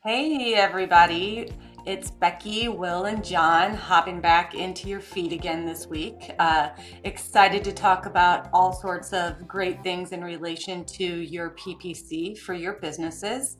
Hey, everybody. It's Becky, Will, and John hopping back into your feed again this week. Excited to talk about all sorts of great things in relation to your PPC for your businesses.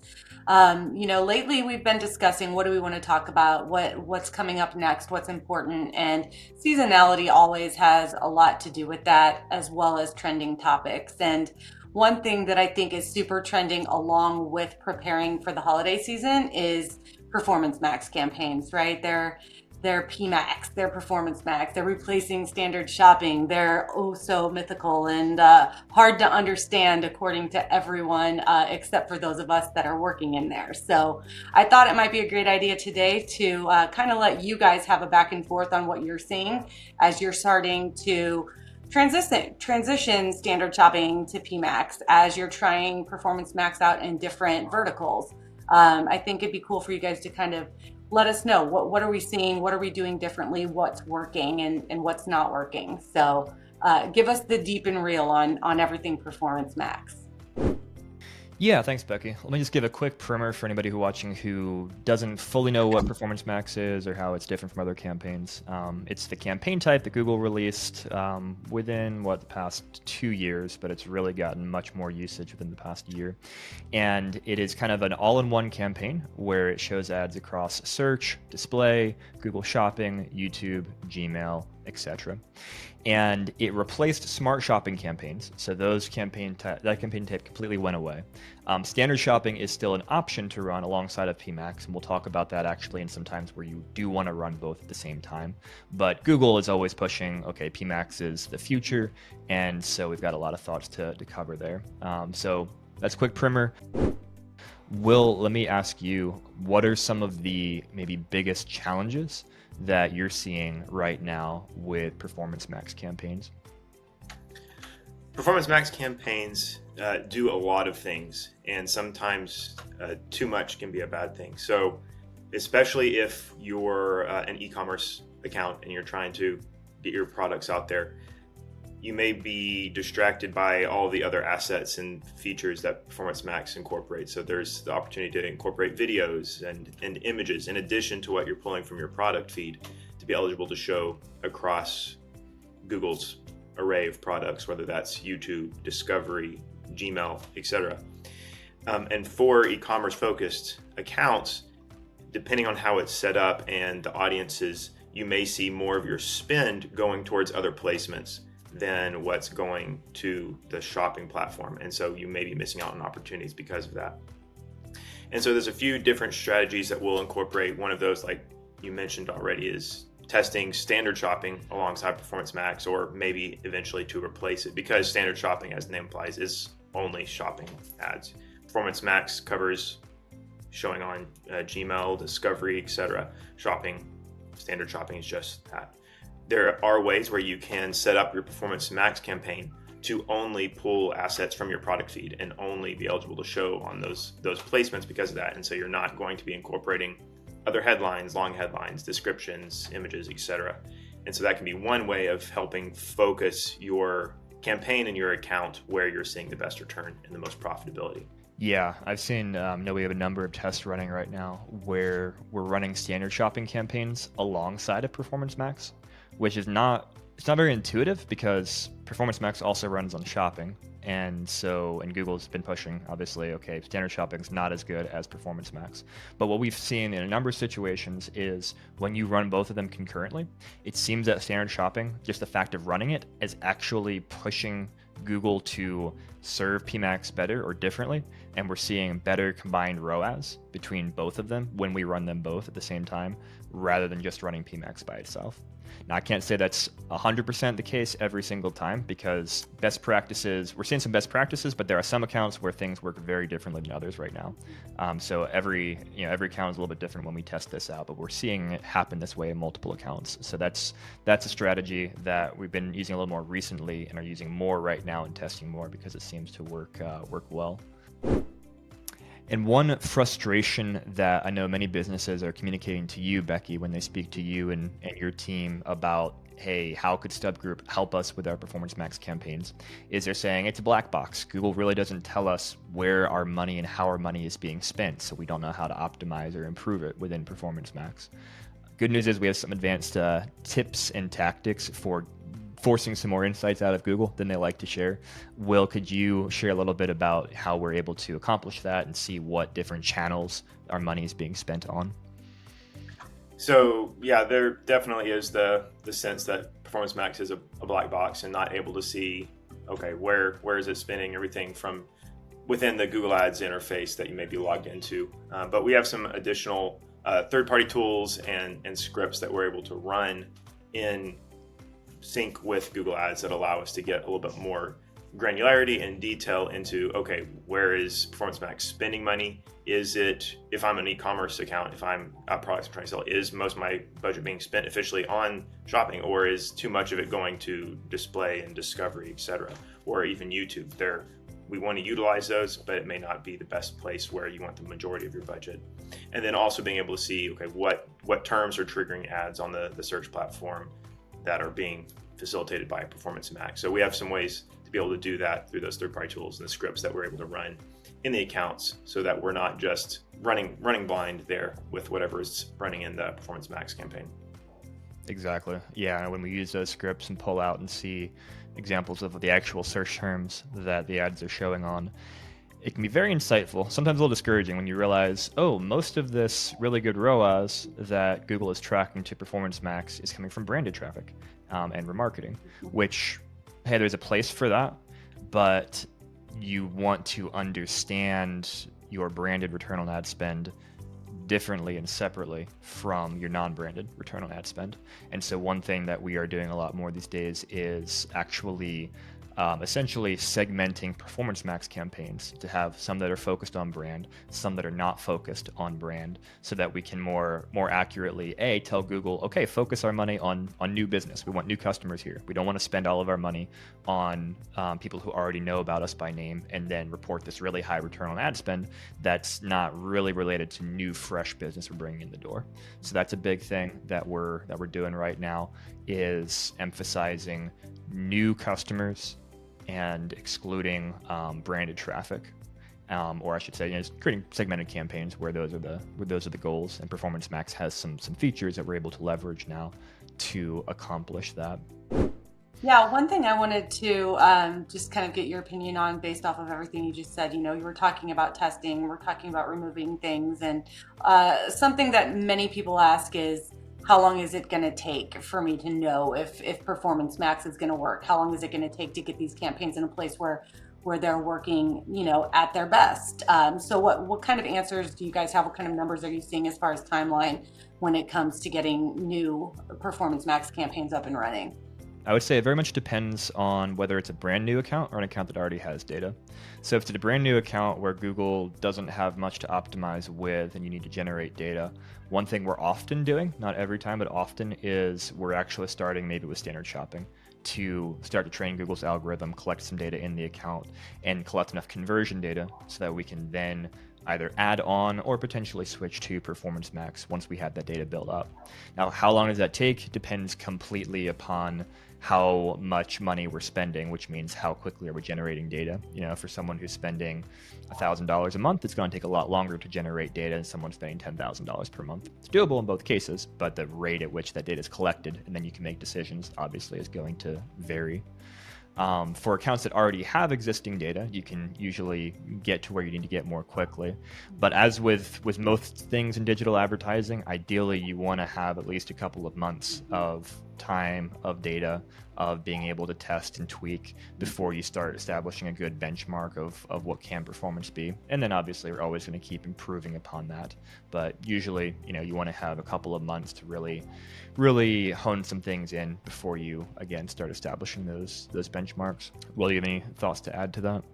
Lately we've been discussing what do we want to talk about, what's coming up next, what's important, and seasonality always has a lot to do with that, as well as trending topics. And one thing that I think is super trending along with preparing for the holiday season is Performance Max campaigns, right? They're PMax, they're Performance Max, they're replacing standard shopping. They're oh so mythical and hard to understand according to everyone, except for those of us that are working in there. So I thought it might be a great idea today to kind of let you guys have a back and forth on what you're seeing as you're starting to transition standard shopping to PMax as you're trying Performance Max out in different verticals. I think it'd be cool for you guys to kind of let us know what are we seeing, what are we doing differently, what's working and what's not working. So give us the deep and real on everything Performance Max. Yeah, thanks, Becky. Let me just give a quick primer for anybody watching who doesn't fully know what Performance Max is or how it's different from other campaigns. It's the campaign type that Google released within the past 2 years, but it's really gotten much more usage within the past year. And it is kind of an all-in-one campaign where it shows ads across search, display, Google Shopping, YouTube, Gmail, etc. And it replaced smart shopping campaigns. So that campaign type completely went away. Standard shopping is still an option to run alongside of PMax, and we'll talk about that actually in some times where you do want to run both at the same time. But Google is always pushing, okay, PMax is the future, and so we've got a lot of thoughts to cover there. So that's a quick primer. Will, let me ask you, what are some of the maybe biggest challenges that you're seeing right now with Performance Max campaigns? Performance Max campaigns do a lot of things, and sometimes too much can be a bad thing. So, especially if you're an e-commerce account and you're trying to get your products out there, you may be distracted by all the other assets and features that Performance Max incorporates. So there's the opportunity to incorporate videos and images in addition to what you're pulling from your product feed to be eligible to show across Google's array of products, whether that's YouTube, Discovery, Gmail, etc. And for e-commerce focused accounts, depending on how it's set up and the audiences, you may see more of your spend going towards other placements than what's going to the shopping platform. And so you may be missing out on opportunities because of that. And so there's a few different strategies that we'll incorporate. One of those, like you mentioned already, is testing standard shopping alongside Performance Max, or maybe eventually to replace it, because standard shopping, as the name implies, is only shopping ads. Performance Max covers showing on Gmail, Discovery, etc. Shopping, standard shopping is just that. There are ways where you can set up your Performance Max campaign to only pull assets from your product feed and only be eligible to show on those placements because of that. And so you're not going to be incorporating other headlines, long headlines, descriptions, images, etc. And so that can be one way of helping focus your campaign and your account where you're seeing the best return and the most profitability. Yeah, I've seen, we have a number of tests running right now where we're running standard shopping campaigns alongside of Performance Max, which is it's not very intuitive because Performance Max also runs on shopping. And Google's been pushing, obviously, okay, standard shopping is not as good as Performance Max. But what we've seen in a number of situations is when you run both of them concurrently, it seems that standard shopping, just the fact of running it, is actually pushing Google to serve PMax better or differently. And we're seeing better combined ROAS between both of them when we run them both at the same time, rather than just running PMax by itself. Now, I can't say that's 100% the case every single time, because we're seeing some best practices, but there are some accounts where things work very differently than others right now. So every account is a little bit different when we test this out, but we're seeing it happen this way in multiple accounts. So that's a strategy that we've been using a little more recently and are using more right now and testing more because it seems to work well. And one frustration that I know many businesses are communicating to you, Becky, when they speak to you and your team about hey, how could Stub Group help us with our Performance Max campaigns, is they're saying it's a black box. Google really doesn't tell us where our money and how our money is being spent, so we don't know how to optimize or improve it within Performance Max. Good news is we have some advanced tips and tactics for forcing some more insights out of Google than they like to share. Will, could you share a little bit about how we're able to accomplish that and see what different channels our money is being spent on? So yeah, there definitely is the sense that Performance Max is a black box and not able to see, okay, where is it spending everything from within the Google Ads interface that you may be logged into. But we have some additional third-party tools and scripts that we're able to run in sync with Google Ads that allow us to get a little bit more granularity and detail into, okay, where is Performance Max spending money? Is it, if I'm an e-commerce account, if I'm got products I'm trying to sell, is most of my budget being spent officially on shopping, or is too much of it going to display and discovery, etc., or even YouTube? We want to utilize those, but it may not be the best place where you want the majority of your budget. And then also being able to see, okay, what terms are triggering ads on the search platform that are being facilitated by Performance Max. So we have some ways to be able to do that through those third-party tools and the scripts that we're able to run in the accounts, so that we're not just running blind there with whatever is running in the Performance Max campaign. Exactly. Yeah, when we use those scripts and pull out and see examples of the actual search terms that the ads are showing on, it can be very insightful, sometimes a little discouraging when you realize, oh, most of this really good ROAS that Google is tracking to Performance Max is coming from branded traffic and remarketing, which, hey, there's a place for that, but you want to understand your branded return on ad spend differently and separately from your non-branded return on ad spend. And so one thing that we are doing a lot more these days is actually essentially segmenting Performance Max campaigns to have some that are focused on brand, some that are not focused on brand, so that we can more accurately tell Google, okay, focus our money on new business. We want new customers here. We don't want to spend all of our money on people who already know about us by name and then report this really high return on ad spend that's not really related to new fresh business we're bringing in the door. So that's a big thing that we're doing right now, is emphasizing new customers and excluding branded traffic, or I should say, creating segmented campaigns where those are the goals. And Performance Max has some features that we're able to leverage now to accomplish that. Yeah, one thing I wanted to just kind of get your opinion on, based off of everything you just said. You were talking about testing, we're talking about removing things, and something that many people ask is, how long is it going to take for me to know if Performance Max is going to work? How long is it going to take to get these campaigns in a place where they're working, at their best? So what kind of answers do you guys have? What kind of numbers are you seeing as far as timeline when it comes to getting new Performance Max campaigns up and running? I would say it very much depends on whether it's a brand new account or an account that already has data. So if it's a brand new account where Google doesn't have much to optimize with and you need to generate data, one thing we're often doing, not every time, but often, is we're actually starting maybe with standard shopping to start to train Google's algorithm, collect some data in the account, and collect enough conversion data so that we can then either add on or potentially switch to Performance Max once we have that data built up. Now, how long does that take depends completely upon how much money we're spending, which means how quickly are we generating data. For someone who's spending $1,000 a month, it's going to take a lot longer to generate data than someone spending $10,000 per month. It's doable in both cases, but the rate at which that data is collected and then you can make decisions obviously is going to vary. For accounts that already have existing data, you can usually get to where you need to get more quickly. But as with most things in digital advertising, ideally you want to have at least a couple of months of time, of data, of being able to test and tweak before you start establishing a good benchmark of what can performance be. And then obviously we're always going to keep improving upon that. But usually, you want to have a couple of months to really hone some things in before you again start establishing those benchmarks. Will, you have any thoughts to add to that?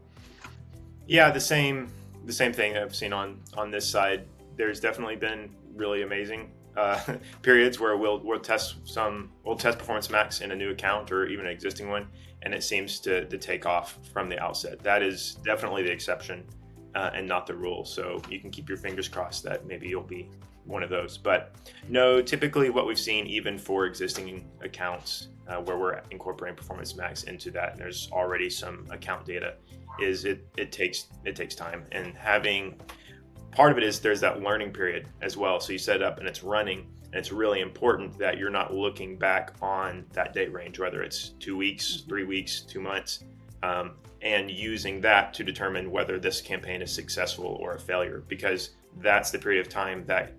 Yeah, the same thing I've seen on this side. There's definitely been really amazing periods where we'll test Performance Max in a new account or even an existing one, and it seems to take off from the outset. That is definitely the exception and not the rule. So you can keep your fingers crossed that maybe you'll be one of those. But no, typically what we've seen, even for existing accounts where we're incorporating Performance Max into that, and there's already some account data, is it takes time. And having part of it is there's that learning period as well. So you set it up and it's running, and it's really important that you're not looking back on that date range, whether it's 2 weeks, 3 weeks, 2 months, and using that to determine whether this campaign is successful or a failure, because that's the period of time that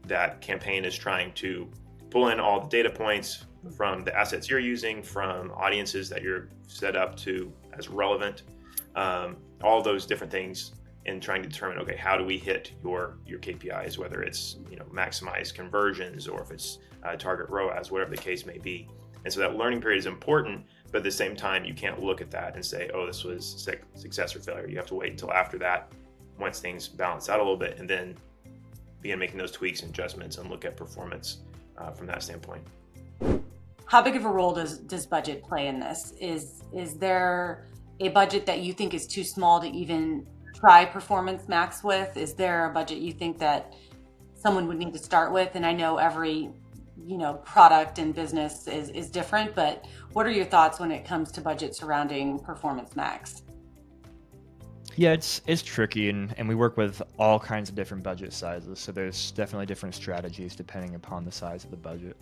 that campaign is trying to pull in all the data points from the assets you're using, from audiences that you're set up to as relevant, all those different things, and trying to determine, okay, how do we hit your KPIs, whether it's maximize conversions or if it's target ROAS, whatever the case may be. And so that learning period is important, but at the same time, you can't look at that and say, oh, this was success or failure. You have to wait until after that, once things balance out a little bit, and then begin making those tweaks and adjustments and look at performance from that standpoint. How big of a role does budget play in this? Is there a budget that you think is too small to even try Performance Max with? Is there a budget you think that someone would need to start with? And I know every product and business is different, but what are your thoughts when it comes to budget surrounding Performance Max? Yeah, it's tricky, and we work with all kinds of different budget sizes, so there's definitely different strategies depending upon the size of the budget.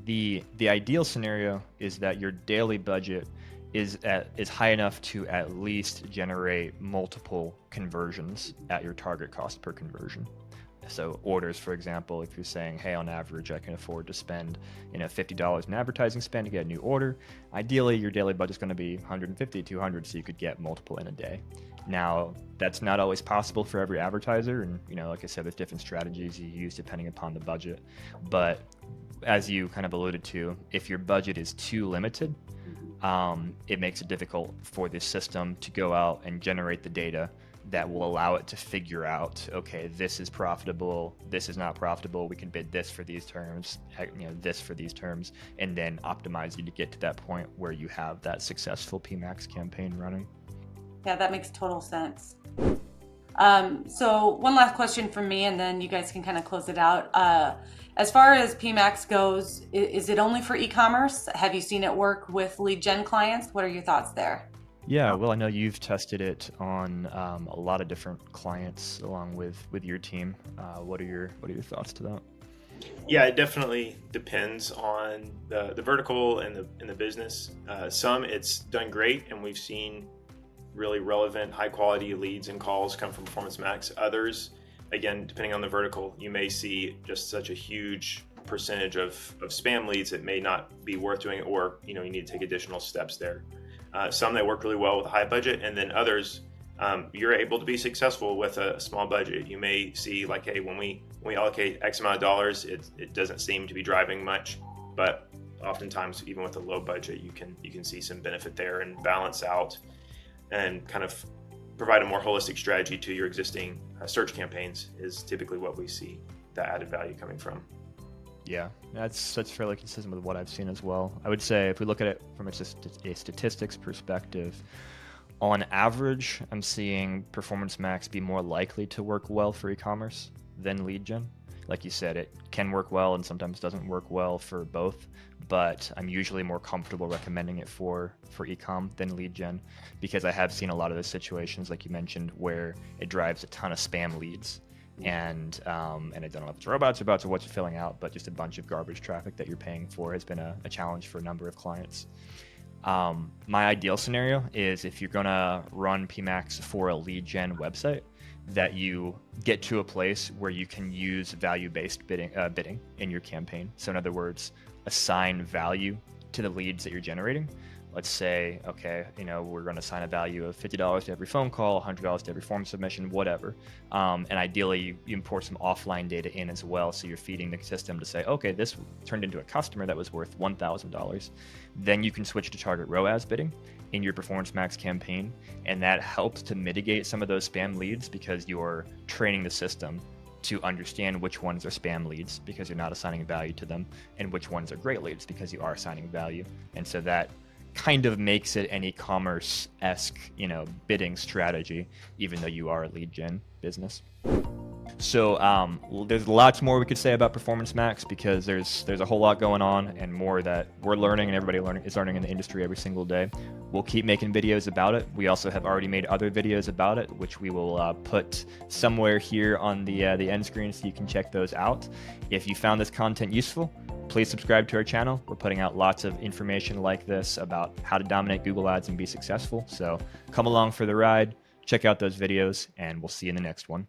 The ideal scenario is that your daily budget is high enough to at least generate multiple conversions at your target cost per conversion. So orders, for example, if you're saying, hey, on average, I can afford to spend $50 in advertising spend to get a new order, ideally your daily budget is going to be 150, 200, so you could get multiple in a day. Now, that's not always possible for every advertiser, and like I said, there's different strategies you use depending upon the budget. But as you kind of alluded to, if your budget is too limited, it makes it difficult for the system to go out and generate the data that will allow it to figure out, okay, this is profitable, this is not profitable, we can bid this for these terms, this for these terms, and then optimize you to get to that point where you have that successful PMax campaign running. Yeah, that makes total sense. So one last question from me, and then you guys can kind of close it out. As far as PMax goes, is it only for e-commerce? Have you seen it work with lead gen clients? What are your thoughts there? Yeah, well, I know you've tested it on a lot of different clients along with your team. What are your thoughts to that? Yeah, it definitely depends on the vertical and the business. Some it's done great, and we've seen really relevant, high quality leads and calls come from Performance Max. Others, again, depending on the vertical, you may see just such a huge percentage of spam leads it may not be worth doing it, or you need to take additional steps there. Some that work really well with a high budget, and then others you're able to be successful with a small budget. You may see like, hey, when we allocate X amount of dollars, it doesn't seem to be driving much, but oftentimes even with a low budget, you can see some benefit there and balance out and kind of provide a more holistic strategy to your existing search campaigns is typically what we see the added value coming from. Yeah, that's fairly consistent with what I've seen as well. I would say if we look at it from a statistics perspective, on average, I'm seeing Performance Max be more likely to work well for e-commerce than lead gen. Like you said, it can work well and sometimes doesn't work well for both, but I'm usually more comfortable recommending it for e-com than lead gen, because I have seen a lot of those situations, like you mentioned, where it drives a ton of spam leads. And I don't know if it's robots or bots or what you're filling out, but just a bunch of garbage traffic that you're paying for has been a challenge for a number of clients. My ideal scenario is if you're gonna run PMax for a lead gen website, that you get to a place where you can use value-based bidding in your campaign. So in other words, assign value to the leads that you're generating. Let's say, okay, we're going to assign a value of $50 to every phone call, $100 to every form submission, whatever. And ideally, you import some offline data in as well, so you're feeding the system to say, okay, this turned into a customer that was worth $1,000. Then you can switch to target ROAS bidding in your Performance Max campaign, and that helps to mitigate some of those spam leads because you're training the system to understand which ones are spam leads because you're not assigning value to them, and which ones are great leads because you are assigning value. And so that kind of makes it an e-commerce-esque, bidding strategy, even though you are a lead gen business. So there's lots more we could say about Performance Max because there's a whole lot going on and more that we're learning and everybody is learning in the industry every single day. We'll keep making videos about it. We also have already made other videos about it, which we will put somewhere here on the end screen so you can check those out. If you found this content useful, please subscribe to our channel. We're putting out lots of information like this about how to dominate Google Ads and be successful. So come along for the ride, check out those videos, and we'll see you in the next one.